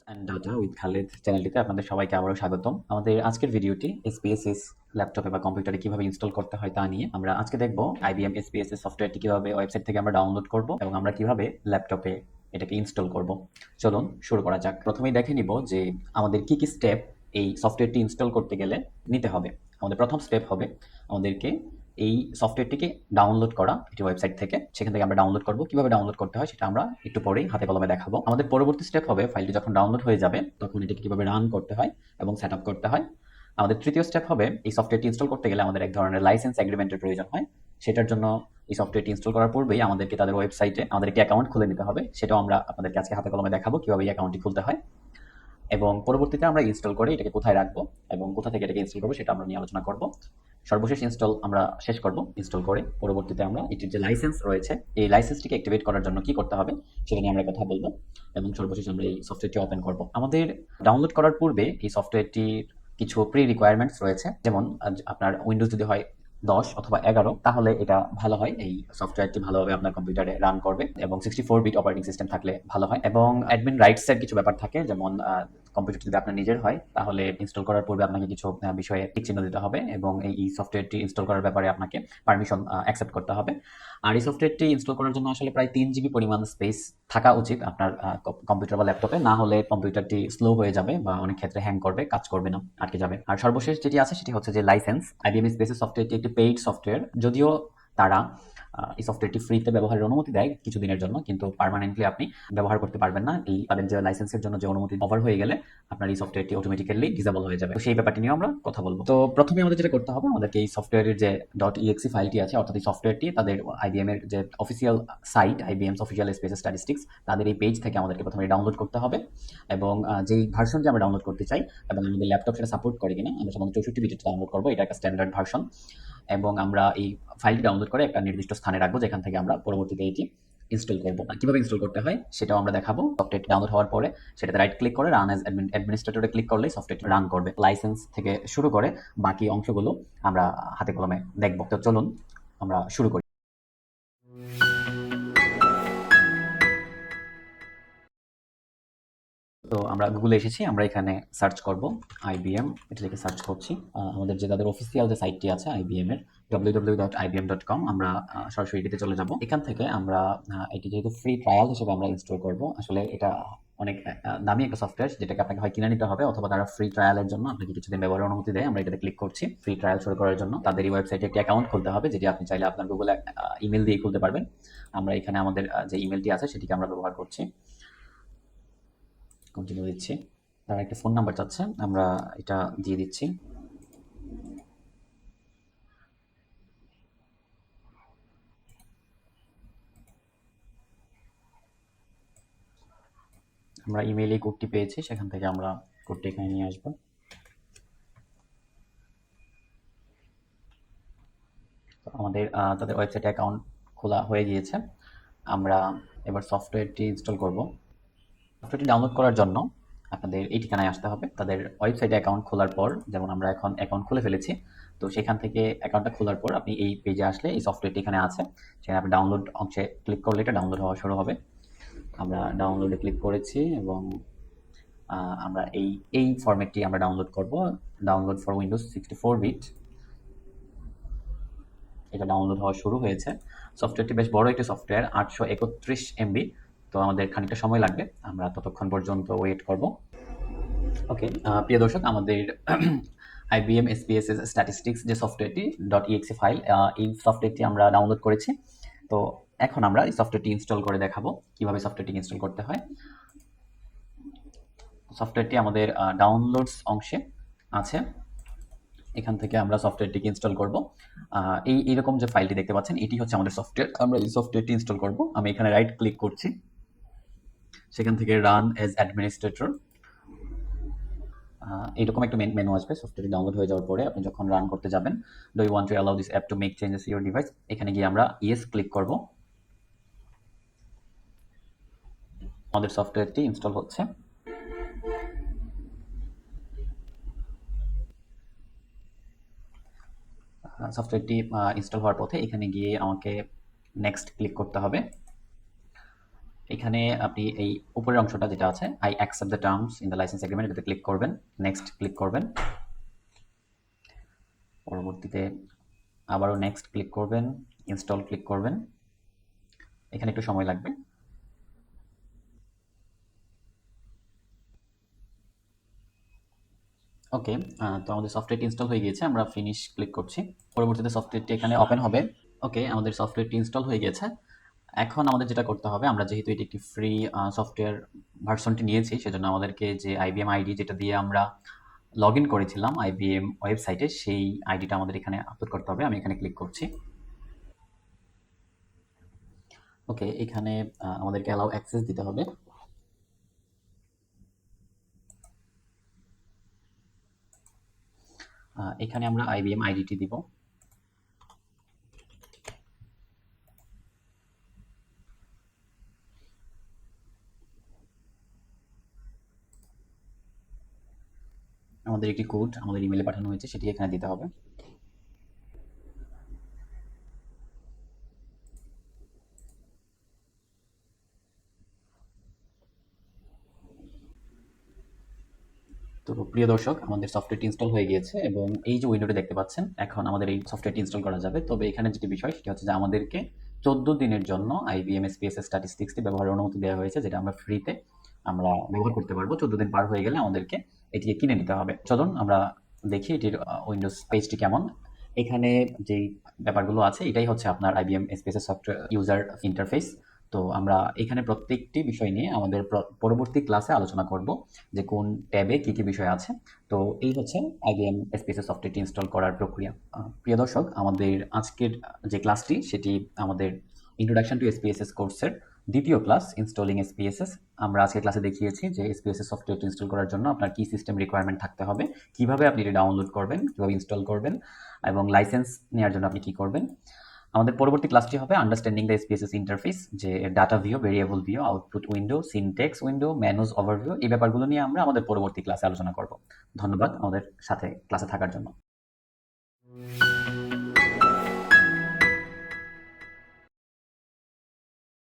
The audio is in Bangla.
অ্যান্ড ডাটা উইথ খালেদ চ্যানেলটিতে আপনাদের সবাইকে আবারও স্বাগতম। আমাদের আজকের ভিডিওটি এসপিএসএস ল্যাপটপে বা কম্পিউটারে কিভাবে ইনস্টল করতে হয় তা নিয়ে। আমরা আজকে দেখব আইবিএম এসপিএসএস সফটওয়্যারটি কিভাবে ওয়েবসাইট থেকে আমরা ডাউনলোড করব এবং আমরা কিভাবে ল্যাপটপে এটাকে ইনস্টল করব। চলুন শুরু করা যাক। প্রথমেই দেখে নিব যে আমাদের কি কি স্টেপ এই সফটওয়্যারটি ইনস্টল করতে গেলে নিতে হবে। আমাদের প্রথম স্টেপ হবে আমাদেরকে এই সফটওয়্যারটিকে ডাউনলোড করা একটি ওয়েবসাইট থেকে। সেখান থেকে আমরা ডাউনলোড করব। কিভাবে ডাউনলোড করতে হয় সেটা আমরা একটু পরেই হাতে কলমে দেখাবো। আমাদের পরবর্তী স্টেপ হবে ফাইলটি যখন ডাউনলোড হয়ে যাবে তখন এটাকে কিভাবে রান করতে হয় এবং সেট আপ করতে হয়। আমাদের তৃতীয় স্টেপ হবে এই সফটওয়্যারটি ইনস্টল করতে গেলে আমাদের এক ধরনের লাইসেন্স এগ্রিমেন্টের প্রয়োজন হয়। সেটার জন্য এই সফটওয়্যারটি ইনস্টল করার পূর্বেই আমাদেরকে তাদের ওয়েবসাইটে আমাদের একটি অ্যাকাউন্ট খুলে নিতে হবে। সেটাও আমরা আপনাদেরকে আজকে হাতে কলমে দেখাবো কিভাবে এই অ্যাকাউন্টটি খুলতে হয় এবং পরবর্তীতে আমরা ইনস্টল করে এটাকে কোথায় রাখবো এবং কোথা থেকে এটাকে ইনস্টল করবো সেটা আমরা নিয়ে আলোচনা করব। সর্বশেষ ইনস্টল আমরা শেষ করব। ইনস্টল করে পরবর্তীতে আমরা এটির যে লাইসেন্স রয়েছে এই লাইসেন্সটিকে অ্যাক্টিভেট করার জন্য কি করতে হবে সেটা নিয়ে আমরা কথা বলবো এবং সর্বশেষ আমরা এই সফটওয়্যারটি ওপেন করব। আমাদের ডাউনলোড করার পূর্বে এই সফটওয়্যারটির কিছু প্রি রিকোয়ারমেন্টস রয়েছে। যেমন আপনার উইন্ডোজ যদি হয় 10 অথবা 11 তাহলে এটা ভালো হয়। এই সফটওয়্যারটি ভালোভাবে আপনার কম্পিউটারে রান করবে এবং 64 বিট অপারেটিং সিস্টেম থাকলে ভালো হয়। এবং অ্যাডমিন রাইটস এর কিছু ব্যাপার থাকে, যেমন কম্পিউটার যদি আপনার নিজের হয় তাহলে ইনস্টল করার পূর্বে আপনাকে কিছু বিষয়ে টিক চিহ্ন দিতে হবে এবং এই সফটওয়্যারটি ইনস্টল করার ব্যাপারে আপনাকে পারমিশন অ্যাকসেপ্ট করতে হবে। আর এই সফটওয়্যারটি ইনস্টল করার জন্য আসলে প্রায় 3 জিবি পরিমাণ স্পেস থাকা উচিত আপনার কম্পিউটার বা ল্যাপটপে, না হলে কম্পিউটারটি স্লো হয়ে যাবে বা অনেক ক্ষেত্রে হ্যাং করবে, কাজ করবে না, আটকে যাবে। আর সর্বশেষ যেটি আছে সেটি হচ্ছে যে লাইসেন্স। আইবিএম স্পেসের সফটওয়্যারটি একটি পেইড সফটওয়্যার, যদিও তারা এই সফটওয়্যারটি ফ্রিতে ব্যবহারের অনুমতি দেয় কিছুদিনের জন্য, কিন্তু পার্মানেন্টলি আপনি ব্যবহার করতে পারবেন না। এই তাদের যে লাইসেন্সের জন্য যে অনুমতি ওভার হয়ে গেলে আপনার এই সফটওয়্যারটি অটোমেটিক্যালি ডিসেবল হয়ে যাবে। তো সেই ব্যাপারটি নিয়ে আমরা কথা বলবো। তো প্রথমে আমাদের যেটা করতে হবে, আমাদেরকে এই সফটওয়্যারের যে .exe ফাইলটি আছে অর্থাৎ এই সফটওয়্যারটি তাদের আইবিএম এর যে official site IBM official space statistics তাদের এই পেজ থেকে আমাদেরকে প্রথমে ডাউনলোড করতে হবে এবং যেই ভার্সনটি আমরা ডাউনলোড করতে চাই এবং আমাদের ল্যাপটপ সেটা সাপোর্ট করে কিনা, আমরা সাধারণত 64 বিট ডাউনলোড করবো, এটা একটা স্ট্যান্ডার্ড ভার্সন। এবং আমরা এই ফাইলটি ডাউনলোড করে একটা নির্দিষ্ট স্থানে রাখবো যেখান থেকে আমরা পরবর্তীতে এটি ইনস্টল করবো। কিভাবে ইনস্টল করতে হয় সেটাও আমরা দেখাবো। সফটওয়্যারটি ডাউনলোড হওয়ার পরে সেটাতে রাইট ক্লিক করে রান অ্যাজ অ্যাডমিনিস্ট্রেটরে ক্লিক করলেই সফটওয়্যারটি রান করবে। লাইসেন্স থেকে শুরু করে বাকি অংশগুলো আমরা হাতে কলমে দেখবো। তো চলুন আমরা শুরু করি। তো আমরা গুগলে এসেছি, আমরা এখানে সার্চ করব আইবিএম, এটা লিখে সার্চ করছি। আমাদের যে তাদের অফিসিয়াল যে সাইটটি আছে আইবিএম এর www.ibm.com, আমরা সরাসরি এটিতে চলে যাব। এখান থেকে আমরা এটি যেহেতু ফ্রি ট্রায়াল হিসেবে আমরা ইনস্টল করব, আসলে এটা অনেক দামি একটা সফটওয়্যার যেটাকে আপনাকে হয় কিনে নিতে হবে অথবা তারা ফ্রি ট্রায়ালের জন্য আপনাকে কিছুদিন ব্যবহারের অনুমতি দেয়। আমরা এটাতে ক্লিক করছি ফ্রি ট্রায়াল শুরু করার জন্য। তাদের এই ওয়েবসাইটে একটি অ্যাকাউন্ট খুলতে হবে যেটি আপনি চাইলে আপনার গুগলে ইমেল দিয়ে খুলতে পারবেন। আমরা এখানে আমাদের যে ইমেলটি আছে সেটিকে আমরা ব্যবহার করছি। কন্টিনিউ দিচ্ছি। তারা একটা ফোন নাম্বার চাচ্ছে, আমরা এটা দিয়ে দিচ্ছি। আমরা ইমেইলে কোডটি পেয়েছি, সেখান থেকে আমরা কোডটি এখানে নিয়ে আসবো। আমাদের তাদের ওয়েবসাইটে অ্যাকাউন্ট খোলা হয়ে গিয়েছে। আমরা এবার সফটওয়্যারটি ইনস্টল করব। সফটওয়্যারটি ডাউনলোড করার জন্য আপনাদের এই ঠিকানায় আসতে হবে। তাদের ওয়েবসাইটে অ্যাকাউন্ট খোলার পর, যেমন আমরা এখন অ্যাকাউন্ট খুলে ফেলেছি, তো সেখান থেকে অ্যাকাউন্টটা খোলার পর আপনি এই পেজে আসলে এই সফটওয়্যারটি এখানে আছে, সেখানে আপনি ডাউনলোড অংশে ক্লিক করলে এটা ডাউনলোড হওয়া শুরু হবে। আমরা ডাউনলোডে ক্লিক করেছি এবং আমরা এই ফরম্যাটটি আমরা ডাউনলোড করব। ডাউনলোড ফর উইন্ডোজ 64 বিট, এটা ডাউনলোড হওয়া শুরু হয়েছে। সফটওয়্যারটি বেশ বড় একটি সফটওয়্যার, 831 এমবি। তো আমাদের খানিকটা সময় লাগবে, আমরা ততক্ষণ পর্যন্ত ওয়েট করব। ওকে, প্রিয় দর্শক, আমাদের আইবিএম এসপিএসএস স্ট্যাটিস্টিক্স যে সফটওয়্যারটি .exe ফাইল, এই সফটওয়্যারটি আমরা ডাউনলোড করেছি। তো এখন আমরা এই সফটওয়্যারটি ইনস্টল করে দেখাবো কিভাবে সফটওয়্যারটি ইনস্টল করতে হয়। সফটওয়্যারটি আমাদের ডাউনলোডস অংশে আছে, এখান থেকে আমরা সফটওয়্যারটিকে ইনস্টল করব। এইরকম যে ফাইলটি দেখতে পাচ্ছেন এটি হচ্ছে আমাদের সফটওয়্যার। আমরা এই সফটওয়্যারটি ইনস্টল করব। আমি এখানে রাইট ক্লিক করছি, সেখান থেকে রান অ্যাজ অ্যাডমিনিস্ট্রেটর, এইরকম একটা মেনু আসবে সফটওয়্যারটি ডাউনলোড হয়ে যাওয়ার পরে। আপনি যখন রান করতে যাবেন, do you want to allow this app to make changes your device, এখানে গিয়ে আমরা ইয়েস ক্লিক করব। আমাদের সফটওয়্যারটি ইনস্টল হচ্ছে। সফটওয়্যারটি ইনস্টল হওয়ার পথে এখানে গিয়ে আমাকে নেক্সট ক্লিক করতে হবে। এখানে আপনি এই উপরের অংশটা যেটা আছে I accept the terms in the licence agreement, এটাতে ক্লিক করবেন, নেক্সট ক্লিক করবেন। পরবর্তীতে আবারও নেক্সট ক্লিক করবেন, ইনস্টল ক্লিক করবেন। এখানে একটু সময় লাগবে। ওকে, তো আমাদের সফটওয়্যারটি ইনস্টল হয়ে গিয়েছে। আমরা ফিনিশ ক্লিক করছি। পরবর্তীতে সফটওয়্যারটি এখানে ওপেন হবে। ওকে, আমাদের সফটওয়্যারটি ইনস্টল হয়ে গেছে। এখন আমাদের যেটা করতে হবে, আমরা যেহেতু এটি একটি ফ্রি সফটওয়্যার ভার্সনটি নিয়েছি, সেজন্য আমাদেরকে যে আইবিএম আইডি যেটা দিয়ে আমরা লগ ইন করেছিলাম আইবিএম ওয়েবসাইটে, সেই আইডিটা আমাদের এখানে আপলোড করতে হবে। আমি এখানে ক্লিক করছি। ওকে, এখানে আমাদেরকে অ্যালাউ অ্যাক্সেস দিতে হবে। এখানে আমরা আইবিএম আইডিটি দিব। আমাদের একটি কোড আমাদের ইমেলে পাঠানো হয়েছে, সেটি এখানে দিতে হবে। তো প্রিয় দর্শক, আমাদের সফটওয়্যারটি ইনস্টল হয়ে গিয়েছে এবং এই যে উইন্ডোটি দেখতে পাচ্ছেন, এখন আমাদের এই সফটওয়্যারটি ইনস্টল করা যাবে। তবে এখানে যেটি বিষয় সেটি হচ্ছে যে আমাদেরকে 14 দিনের জন্য আইবিএম এসপিএসএস স্ট্যাটিস্টিক্সটি ব্যবহারের অনুমতি দেওয়া হয়েছে, যেটা আমরা ফ্রিতে ব্যবহার করতে পারবো। 14 দিন পার হয়ে গেলে আমাদেরকে এটিকে কিনে নিতে হবে। চলুন আমরা দেখি এটির উইন্ডোজ পেজটি কেমন। এখানে যেই ব্যাপারগুলো আছে এটাই হচ্ছে আপনার IBM SPSS software user interface. তো আমরা এখানে প্রত্যেকটি বিষয় নিয়ে আমাদের পরবর্তী ক্লাসে আলোচনা করব যে কোন ট্যাবে কি কি বিষয় আছে। তো এই হচ্ছে আইবিএম এসপিএসএস সফটওয়্যারটি ইনস্টল করার প্রক্রিয়া। প্রিয় দর্শক, আমাদের আজকের যে ক্লাসটি সেটি আমাদের ইন্ট্রোডাকশন টু এসপিএসএস কোর্সের দ্বিতীয় ক্লাস, ইনস্টলিং এসপিএসএস। আমরা আজকের ক্লাসে দেখিয়েছি যে এসপিএসএস সফটওয়্যারটি ইনস্টল করার জন্য আপনার কি সিস্টেম রিকোয়ারমেন্ট থাকতে হবে, কিভাবে আপনি এটি ডাউনলোড করবেন, কিভাবে ইনস্টল করবেন এবং লাইসেন্স নেওয়ার জন্য আপনি কি করবেন। আমাদের পরবর্তী ক্লাসটি হবে আন্ডারস্ট্যান্ডিং দ্য এসপিএসএস ইন্টারফেস, যে data view, variable view, output window, syntax window, menus overview, এই ব্যাপারগুলো নিয়ে আমরা আমাদের পরবর্তী ক্লাসে আলোচনা করব। ধন্যবাদ আমাদের সাথে ক্লাসে থাকার জন্য।